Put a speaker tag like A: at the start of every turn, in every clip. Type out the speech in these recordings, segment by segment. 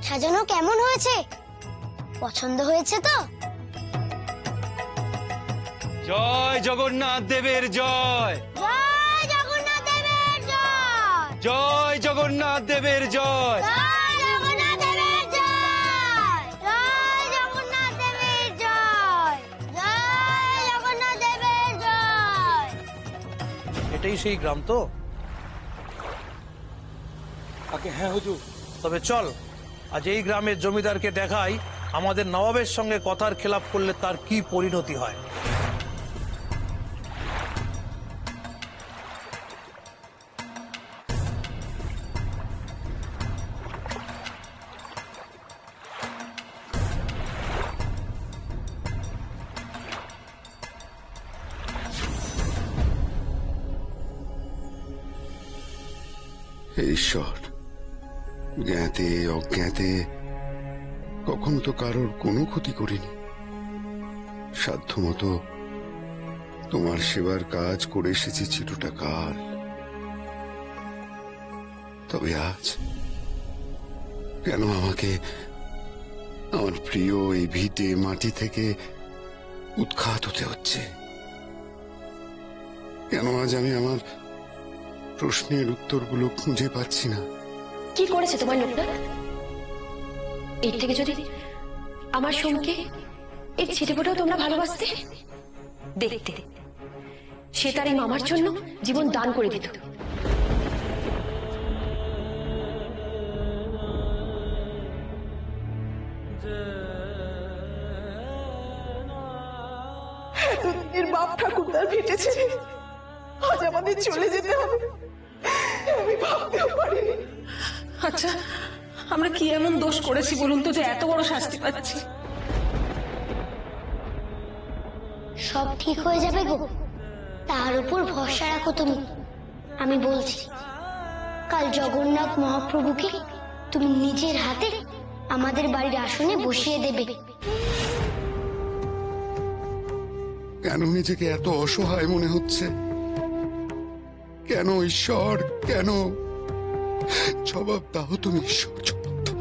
A: সাজানো কেমন হয়েছে? পছন্দ হয়েছে তো?
B: জয় জগন্নাথ দেবের জয়।
A: জয় জগন্নাথ দেবের জয়।
B: জয় জগন্নাথ দেবের জয়।
A: জয় জগন্নাথ দেবের জয়। জয় জগন্নাথ দেবের জয়। জয় জগন্নাথ দেবের জয়।
C: এটাই সেই গ্রাম তো?
D: আগে হ্যাঁ হুজুর।
C: তবে চল আজ এই গ্রামের জমিদারকে দেখাই আমাদের নবাবের সঙ্গে কথার খেলাপ করলে তার কি পরিণতি হয়।
E: হে ঈশ্বর, জ্ঞাতে অজ্ঞাতে কখনো তো কারোর কোনো ক্ষতি করিনি। সাধ্যমতো তোমার সেবার কাজ করে এসেছি চিরটা কাল। তবে আজ কেন আমাকে আমার প্রিয় এই ভিটে মাটি থেকে উৎখাত হতে হচ্ছে? কেন আজ আমি আমার প্রশ্নের উত্তরগুলো খুঁজে পাচ্ছি না?
F: কি করেছে তোমার লোকটা? এর থেকে যদি আমার সোমকে এর ছেলেপোটাও তোমরা ভালোবাসতে, দেখতে সে তার এই মামার জন্য জীবন দান করে দিত।
G: এতদিনের বাপ ঠাকুরদার ভেটেছে, আজ আমাদের চলে যেতে হবে, আমি ভাবতেও পারিনি।
H: আচ্ছা, আমরা কি এমন দোষ করেছি বলুন তো যে এত বড় শাস্তি পাচ্ছি?
A: সব ঠিক হয়ে যাবে গো, তার উপর ভরসা রাখো তুমি। আমি বলছি, কাল জগন্নাথ মহাপ্রভুকে তুমি নিজের হাতে আমাদের বাড়ির আসনে বসিয়ে দেবে।
E: কেন নিজেকে এত অসহায় মনে হচ্ছে? কেন ঈশ্বর, কেন? জবাব দাও তুমি ঈশ্বর, জবাব দাও।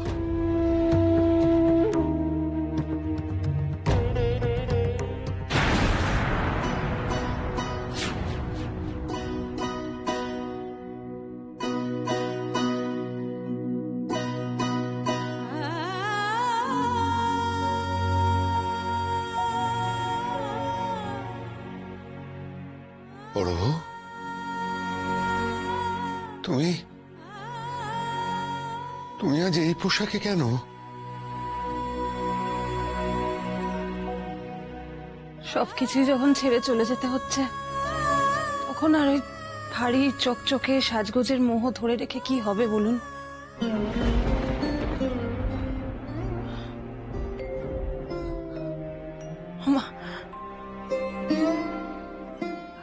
E: বড় বউ, তুমি তুমি আজ এই পোশাকে কেন?
H: সবকিছুই যখন ছেড়ে চলে যেতে হচ্ছে, তখন আর ওই ভারী চকচকে সাজগোজের মোহ ধরে রেখে কি হবে বলুন? মা,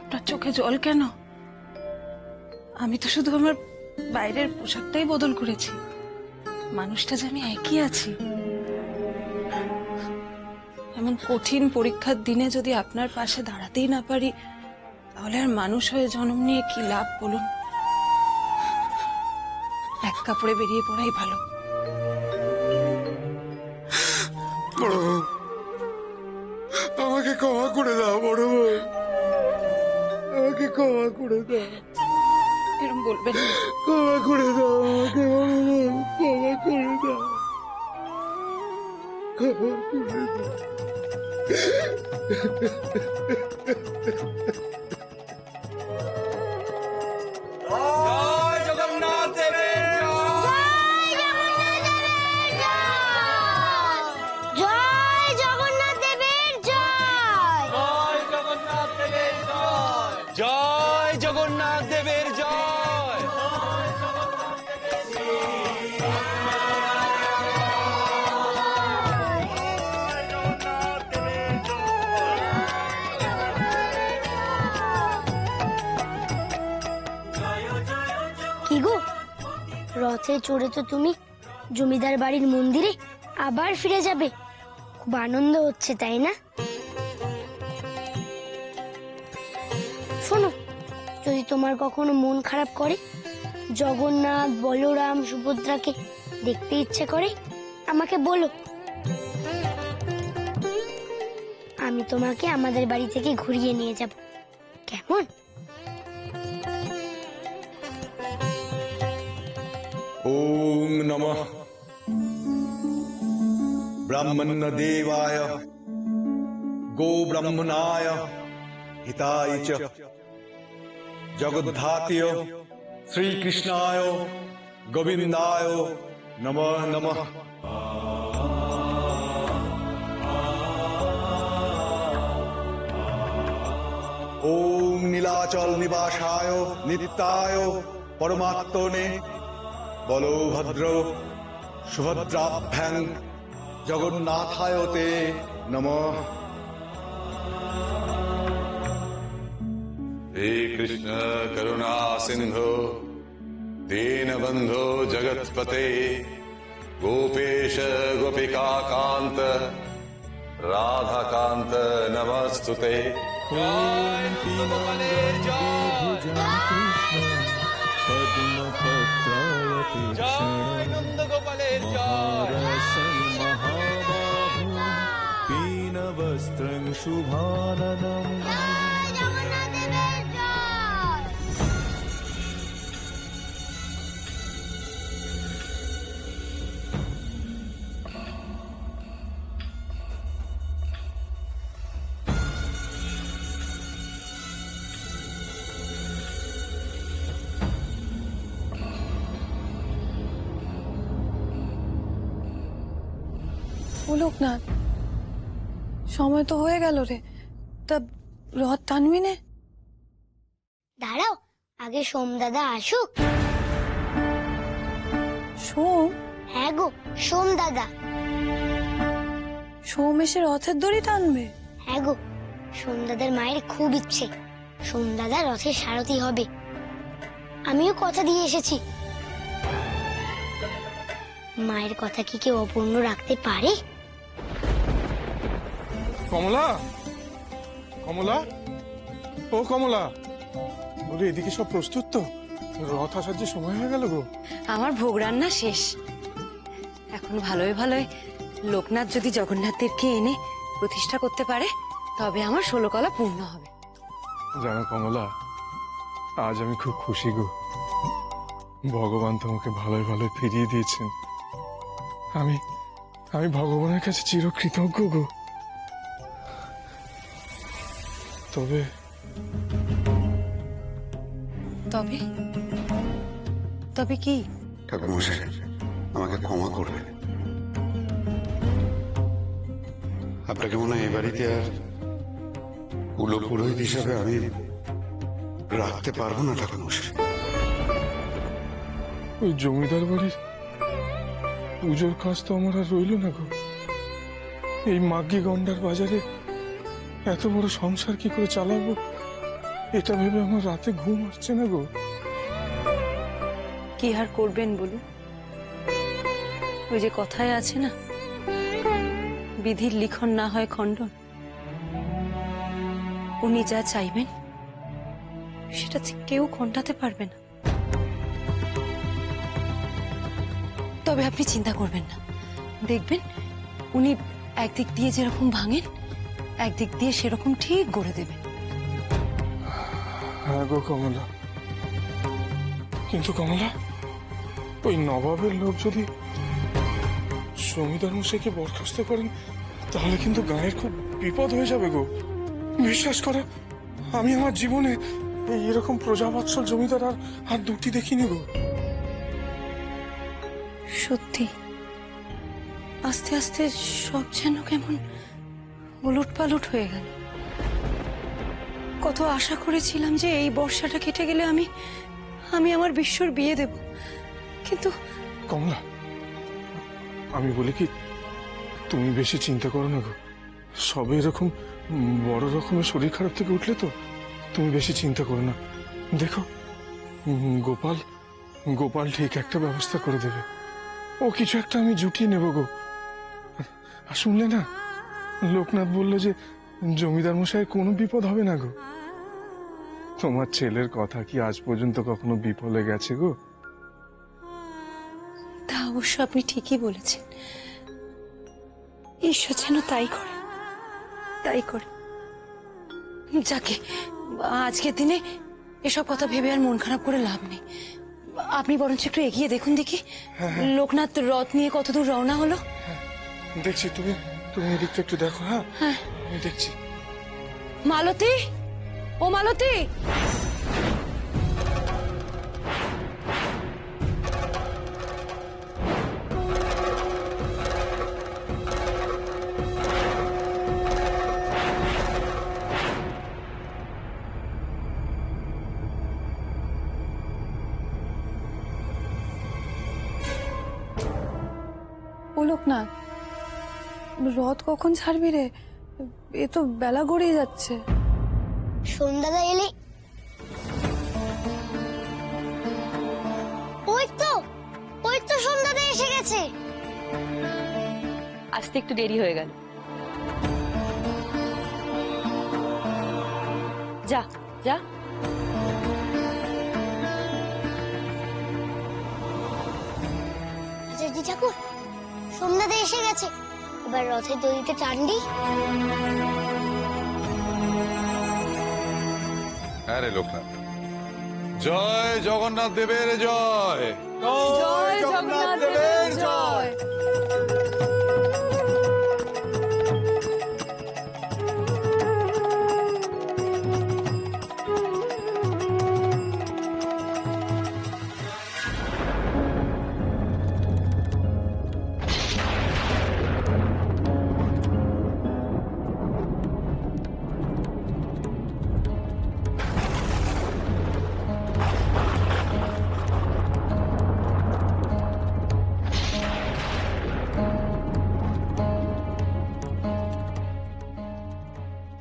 H: আপনার চোখে জল কেন? আমি তো শুধু আমার বাইরের পোশাকটাই বদল করেছি, মানুষটা যে আমি একই আছি। এমন কঠিন পরীক্ষার দিনে যদি আপনার পাশে দাঁড়াতেই না পারি, তাহলে আর মানুষ হয়ে জন্ম নিয়ে কি লাভ বলুন? এক কাপড়ে বেরিয়ে পড়াই ভালো।
E: বড় বউ, আমাকে ক্ষমা করে দাও। বড় বউ, আমাকে ক্ষমা করে দাও।
H: এরকম বলবেন না।
E: ক্ষমা করে দাও আমাকে, বড় বউ, ক্ষমা করে দাও, ক্ষমা করে দাও।
B: জয় জগন্নাথ দেবের জয়।
A: জয় জগন্নাথ দেবের জয়।
B: জয় জগন্নাথ দেবের জয়। জয় জগন্নাথ দেবের জয়।
A: কি গো, রথে চড়ে তো তুমি জমিদার বাড়ির মন্দিরে আবার ফিরে যাবে? খুব আনন্দ হচ্ছে, তাই না? শোনো, যদি তোমার কখনো মন খারাপ করে, জগন্নাথ, বলরাম, সুভদ্রাকে দেখতে ইচ্ছে করে, আমাকে বলো, আমি তোমাকে আমাদের বাড়ি থেকে ঘুরিয়ে নিয়ে যাব, কেমন?
E: ওম নমঃ ব্রহ্মণ্য দেবায় গো ব্রহ্মণায় হিতায় চ জগদ্ধাত্রয় শ্রীকৃষ্ণায় গোবিন্দায় নমঃ নমঃ। ওম নীলাচল নিবাসায় নিত্যায় পরমাত্মনে বলভদ্র সুভদ্রাভ্যাং জগন্নাথায় তে নমঃ।
I: हे कृष्ण करुणा सिंधु दीनबंधो जगत्पते गोपेश गोपिका कांत राधा कांत नमस्तुते।
B: গোপালের জয়, জয় নন্দগোপালের জয়।
E: পীনবস্ত্রং শুভাননম।
H: লোকনাথ, সময় তো হয়ে গেল রে, তা রথ টানবি নে?
A: দাঁড়াও, আগে সোমদাদা আসুক।
H: সোম?
A: হ্যাঁ গো, সোমদাদা।
H: সোম এসে রথের দড়ি টানবে?
A: হ্যাঁ গো, সোমদাদার মায়ের খুব ইচ্ছে সোমদাদা রথের সারথি হবে। আমিও কথা দিয়ে এসেছি। মায়ের কথা কি কেউ অপূর্ণ রাখতে পারে?
E: কমলা, কমলা, ও কমলা, বলি এদিকে সব প্রস্তুত তো? রথ আসার যে সময় হয়ে গেল গো।
F: আমার ভোগ রান্না শেষ। এখন ভালোই ভালোই লোকনাথ যদি জগন্নাথ দেবকে এনে প্রতিষ্ঠা করতে পারে তবে আমার 16 কলা পূর্ণ হবে।
E: জানো কমলা, আজ আমি খুব খুশি গো। ভগবান তোমাকে ভালোই ভালোই ফিরিয়ে দিয়েছেন। আমি আমি ভগবানের কাছে চিরকৃতজ্ঞ গো। তবে
F: তবে তবে কি?
I: ঠাকুরমশাই, আমাকে ক্ষমা করবেন। আপনাকে মনে হয় এ বাড়িতে আর কুলো পুরোহিত হিসাবে আমি রাখতে পারবো না ঠাকুরমশাই।
E: ওই জমিদার বাড়ির পুজোর কাজ তো আমার আর রইল না গো। এই মাগি গন্ডার বাজারে এত বড় সংসার কি করে চালাবো, এটা ভেবে আমার রাতে ঘুম আসছে না গো।
F: কি আর করবেন বলুন? ওই যে কথায় আছে না, বিধির লিখন না হয় খণ্ডন। উনি যা চাইবেন সেটা কেউ খণ্ডাতে পারবে না। তবে আপনি চিন্তা করবেন না, দেখবেন উনি একদিক দিয়ে যেরকম ভাঙেন একদিক দিয়ে সেরকম ঠিক গড়ে দেবেন।
E: হ্যাঁ গো কমলা, কিন্তু কমলা, ওই নবাবের লোক যদি জমিদার মশাইকে বরখাস্ত করেন তাহলে কিন্তু গায়ের খুব বিপদ হয়ে যাবে গো। বিশ্বাস করো, আমি আমার জীবনে এরকম প্রজাবৎসল জমিদার আর দুটি দেখিনি গো।
F: সত্যি আস্তে আস্তে সব যেন কেমন উলট পালট হয়ে গেল। কত আশা করেছিলাম যে এই বর্ষাটা কেটে গেলে আমি আমার বিশ্বর বিয়ে দেব, কিন্তু
E: কমলা, আমি বলি কি, তুমি বেশি চিন্তা করো না গো। সবে এরকম বড় রকমের শরীর খারাপ থেকে উঠলে তো তুমি বেশি চিন্তা করো না। দেখো, গোপাল গোপাল ঠিক একটা ব্যবস্থা করে দেবে। ও কিছু একটা আমি জুটিয়ে নেব গো। আর শুনলে না, লোকনাথ বললো যে জমিদার মশাইয়ের কোনো বিপদ হবে না গো। তোমার ছেলের কথা কি আজ পর্যন্ত কখনো বিফলে গেছে গো?
F: তা অবশ্য আপনি ঠিকই বলেছেন।
H: ঈশ্বর যেন তাই করে, তাই করে। যাকে আজকের দিনে এসব কথা ভেবে আর মন খারাপ করে লাভ নেই। আপনি বরঞ্চ একটু এগিয়ে দেখুন দেখি লোকনাথ রথ নিয়ে কতদূর রওনা হলো।
E: দেখছি, তুমি তুমি এদিকটা একটু দেখো। হ্যাঁ
H: হ্যাঁ,
E: আমি দেখছি।
H: মালতী, ও মালতী,
J: ও লোকনাথ, রথ কখন ছাড়বি রে? এ তো বেলা গড়িয়ে যাচ্ছে।
A: সন্ধ্যাদা এলে ওই তো সন্ধ্যাদা এসে গেছে।
F: আসতে একটু দেরি হয়ে গেল। যা যা।
A: আচার্য ঠাকুর, সন্ধ্যাদা এসে গেছে, এবার রথের দড়িতে টান দিই।
I: হ্যাঁ রে লোকনাথ, জয় জগন্নাথ দেবের জয়।
J: জয় জগন্নাথ দেবের জয়।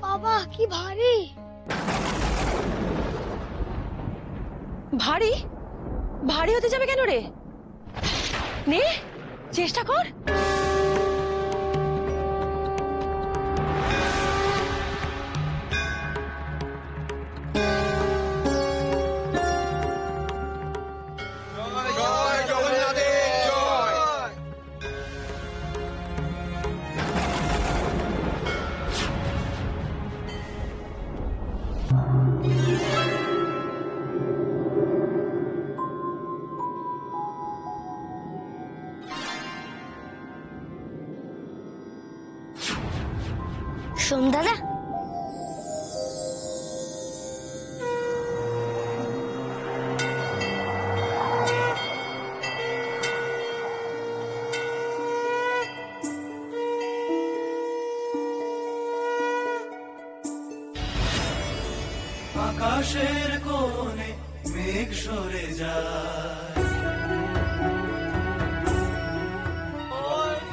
A: বাবা কি ভারী!
F: ভারী? ভারী হতে যাবে কেন রে? নে, চেষ্টা কর।
I: জয় জগন্নাথের জয়।
A: সন্ধ্যাদা,
B: আকাশের কোণে মেঘ সরে যায়।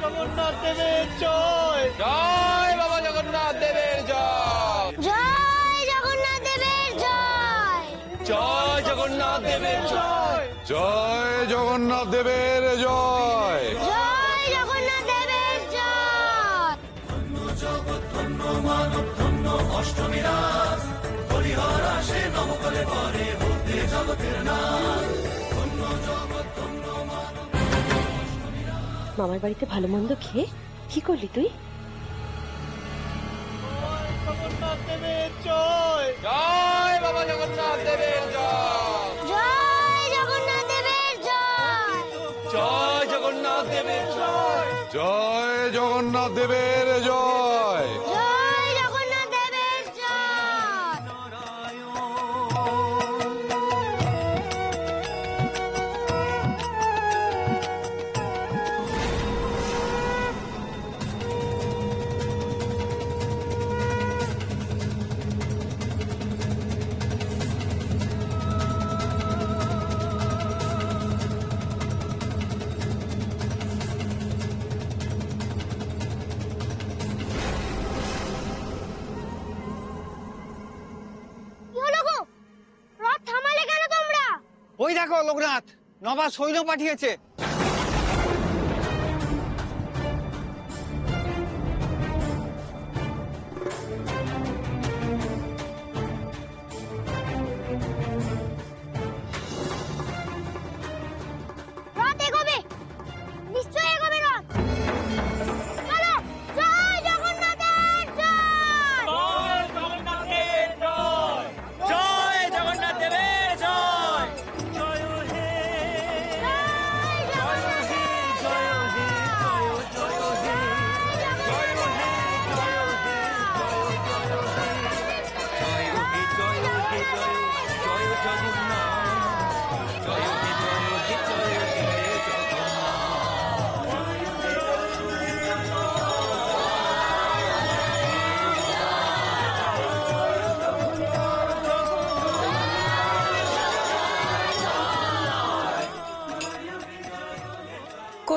B: জগন্নাথ দেবের জয়। জয় বাবা জগন্নাথ দেবের জয়।
A: জয় জগন্নাথ দেবের জয়।
B: জয় জগন্নাথ দেবের জয়।
I: জয় জগন্নাথ দেবের জয়।
A: জয় জগন্নাথ দেবের জয়।
B: জগৎ ধন্য মানব ধন্য অষ্টমী রাত, হরিহর আসে নবকলে পরে হতে জগতের নাম। ধন্য জগৎ ধন্য মানব।
F: মামার বাড়িতে ভালো মন্দ খেয়ে কি করলি তুই?
B: জগন্নাথ দেবের জয়। জয় বাবা জগন্নাথ দেবের জয়।
A: জয় জগন্নাথ দেবের জয়।
B: জয় জগন্নাথ দেবের জয়।
I: জয় জগন্নাথ দেবের জয়।
A: জয় জগন্নাথ দেবের জয়। কি হলো গো? রথ থামালে কেন তোমরা?
B: ওই দেখো লোকনাথ, নবা সৈন্য পাঠিয়েছে।
A: রথ এগোবে, নিশ্চয়ই এগোবে রথ। চলো চলো।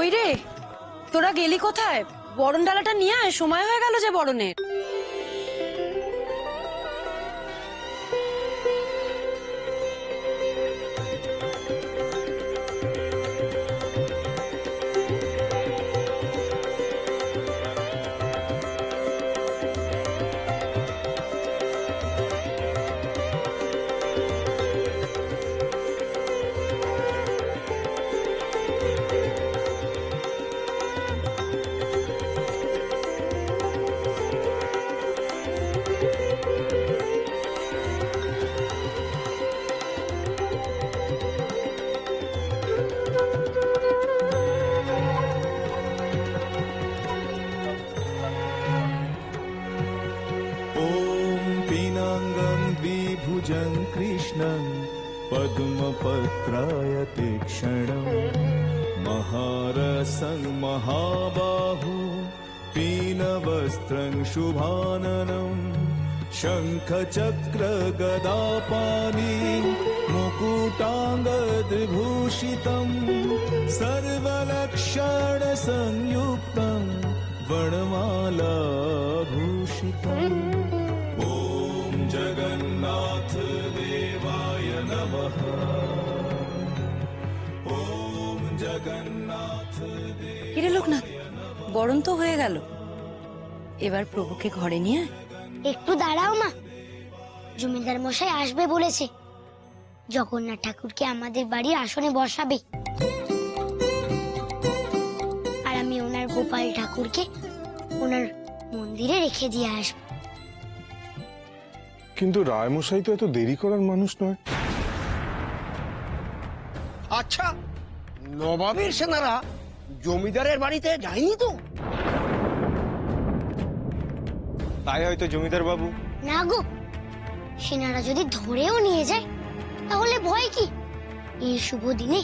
H: কই রে, তোরা গেলি কোথায়? বরণ ডালাটা নিয়ে আয়, সময় হয়ে গেল যে বরণের।
B: द्विभुजं कृष्णं पद्मपत्राय तीक्ष्णं महारसं महाबाहु पीनवस्त्रं शुभाननं शङ्खचक्रगदापाणि मुकुटाङ्गद्विभूषितं सर्वलक्षणसंयुक्तं वनमालाभूषितम् ॐ जगन्नाथ देवाय नमः ॐ जगन्नाथ
H: কিরে লোকনাথ, বরণ তো হয়ে গেল, এবার প্রভুকে ঘরে নিয়ে আয়।
A: একটু দাঁড়াও মা, জমিদার মশাই আসবে বলেছে। জগন্নাথ ঠাকুরকে আমাদের বাড়ির আসনে বসাবে, আর আমি ওনার গোপাল ঠাকুরকে ওনার মন্দিরে রেখে দিয়ে আসবো।
E: কিন্তু রায়মশাই তো এত দেরি করার মানুষ নয়।
K: আচ্ছা, নবাবের সেনারা জমিদারের বাড়িতে যায়নি তো?
D: তাই হয়তো জমিদার বাবু।
A: না গো, সেনারা যদি ধরেও নিয়ে যায় তাহলে ভয় কি? এই শুভ দিনে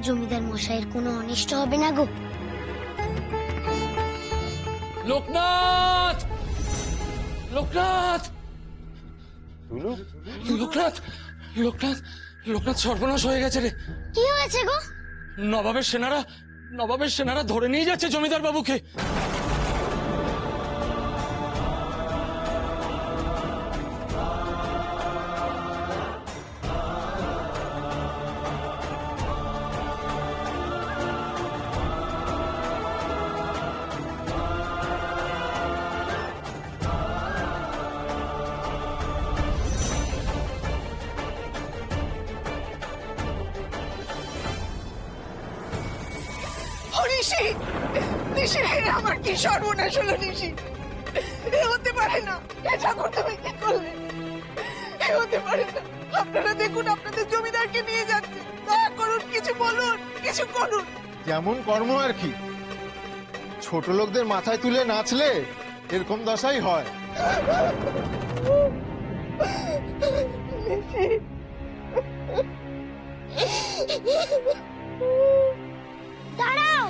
A: জমিদার মশাইয়ের কোনো অনিষ্ট হবে না গো।
L: লোকনাথ, লোকনাথ, লোকনাথ, লোকনাথ, লোকনাথ, সর্বনাশ হয়ে গেছে রে।
A: কি হয়েছে গো?
L: নবাবের সেনারা ধরে নিয়ে যাচ্ছে জমিদার বাবুকে।
G: নিশি, নিশি, আমার কি সর্বনাশ হলো নিশি! এ হতে পারে না, এ ঠাকুর তুমি কি করলে? এ হতে পারে না। আপনারা দেখুন, আপনাদের জমিদারকে নিয়ে যাচ্ছে। দয়া করুন, কিছু বলুন, কিছু করুন।
M: যেমন কর্ম আর কি, ছোট লোকদের মাথায় তুলে নাচলে এরকম দশাই হয়।
A: দাঁড়াও,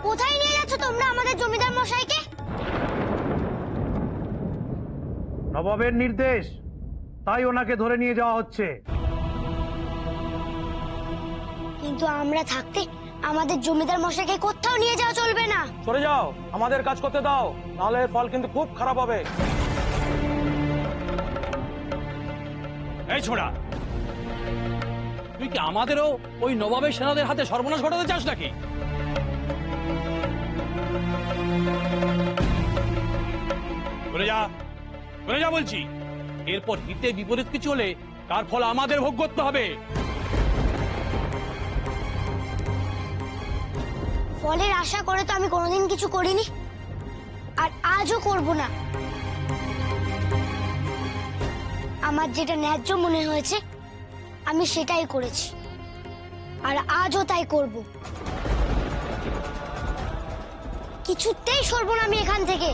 A: কোথায় নিয়ে যাচ্ছ তোমরা আমাদের জমিদার মশাইকে?
C: নবাবের নির্দেশ, তাই ওনাকে ধরে নিয়ে যাওয়া হচ্ছে।
A: কিন্তু আমরা থাকতে আমাদের জমিদার মশাইকে কোথাও নিয়ে যাওয়া চলবে না।
L: সরে যাও, আমাদের কাজ করতে দাও, নাহলে ফল কিন্তু খুব খারাপ হবে। এই ছোড়া, তুই কি আমাদেরও ওই নবাবের সেনাদের হাতে সর্বনাশ ঘটাতে চাস নাকি? চলে যা বলছি। এরপর হিতে বিপরীত কিছু হলে তার ফল আমাদের ভোগ করতে হবে।
A: ফলের আশা করে তো আমি কোনোদিন কিছু করিনি, আর আজও করব না। আমার যেটা ন্যায্য মনে হয়েছে আমি সেটাই করেছি, আর আজও তাই করব। কিছুতেই সরবো না আমি এখান থেকে।